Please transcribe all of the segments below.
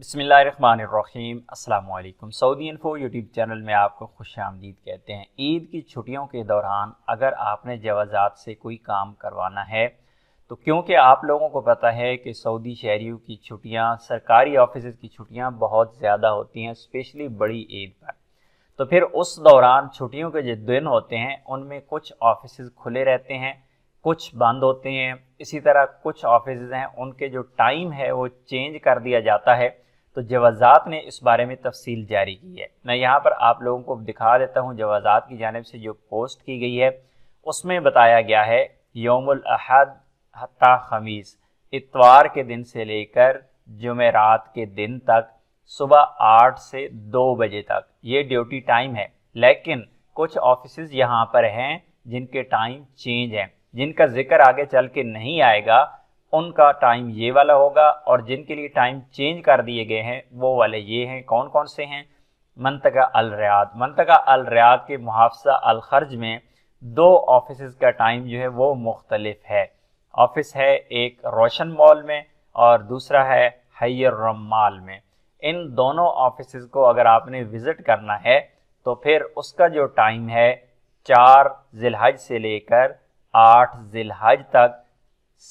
बिस्मिल्लाहिर्रहमानिर्रहीम। अस्सलाम वालेकुम। सऊदी इन्फो यूट्यूब चैनल में आपको खुश आमदीद कहते हैं। ईद की छुट्टियों के दौरान अगर आपने जवाज़ात से कोई काम करवाना है तो क्योंकि आप लोगों को पता है कि सऊदी शहरियों की छुट्टियां, सरकारी ऑफिस की छुट्टियां बहुत ज़्यादा होती हैं, स्पेशली बड़ी ईद पर। तो फिर उस दौरान छुट्टियों के जो दिन होते हैं उनमें कुछ ऑफिस खुले रहते हैं, कुछ बंद होते हैं। इसी तरह कुछ ऑफिस हैं उनके जो टाइम है वो चेंज कर दिया जाता है। तो जवाज़ात ने इस बारे में तफसील जारी की है। मैं यहाँ पर आप लोगों को दिखा देता हूँ जवाज़ात की जानिब से जो पोस्ट की गई है उसमें बताया गया है यौमुल अहद हत्ता खमीस, इतवार के दिन से लेकर जुमेरात के दिन तक सुबह 8 से 2 बजे तक ये ड्यूटी टाइम है। लेकिन कुछ ऑफिस यहाँ पर हैं जिनके टाइम चेंज हैं, जिनका जिक्र आगे चल के नहीं आएगा। उनका टाइम ये वाला होगा और जिनके लिए टाइम चेंज कर दिए गए हैं वो वाले ये हैं। कौन कौन से हैं? मंतका अल रियाद, मंतका अल रियाद के मुहाफ़ज़ा अल खर्ज में 2 ऑफिस का टाइम जो है वो मुख्तलिफ है। ऑफिस है एक रोशन मॉल में और दूसरा है हयर रमाल में। इन दोनों ऑफिस को अगर आपने विज़िट करना है तो फिर उसका जो टाइम है 4 ज़िलहज से लेकर 8 ज़िलहज तक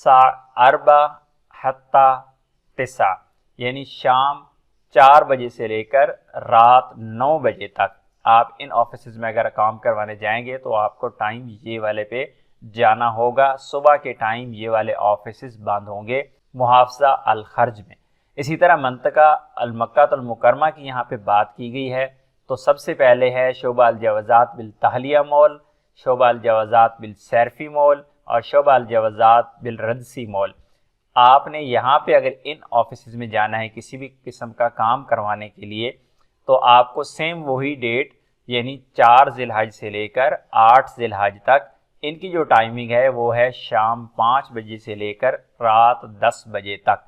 अरबा हत्ता तिसा, यानी शाम 4 बजे से लेकर रात 9 बजे तक आप इन ऑफिस में अगर काम करवाने जाएंगे तो आपको टाइम ये वाले पे जाना होगा। सुबह के टाइम ये वाले ऑफिस बंद होंगे मुहाफ़ज़ा अल खर्ज में। इसी तरह मंतका अल मक्कातुल मुकरमा की यहाँ पे बात की गई है। तो सबसे पहले है शोबा अल जवाज़ात बिल तहलिया मॉल, शोबा अल जवाज़ात बिल सैरफी मॉल और शोबा अल जवाज़ात बिल रदसी मॉल। आपने यहाँ पे अगर इन ऑफिस में जाना है किसी भी किस्म का काम करवाने के लिए तो आपको सेम वही डेट यानी 4 ज़िलहज से लेकर 8 ज़िलहज तक इनकी जो टाइमिंग है वो है शाम 5 बजे से लेकर रात 10 बजे तक।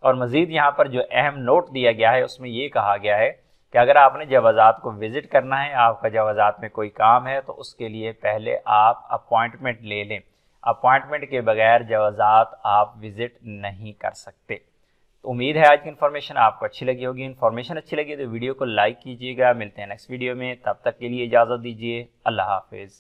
और मज़ीद यहाँ पर जो अहम नोट दिया गया है उसमें ये कहा गया है कि अगर आपने जवाज़ात को विज़िट करना है, आपका जवाज़ात में कोई काम है तो उसके लिए पहले आप अपॉइंटमेंट ले लें। अपॉइंटमेंट के बगैर जवाज़ात आप विज़िट नहीं कर सकते। तो उम्मीद है आज की इन्फॉर्मेशन आपको अच्छी लगी होगी। इन्फॉर्मेशन अच्छी लगी तो वीडियो को लाइक कीजिएगा। मिलते हैं नेक्स्ट वीडियो में, तब तक के लिए इजाज़त दीजिए। अल्लाह हाफिज़।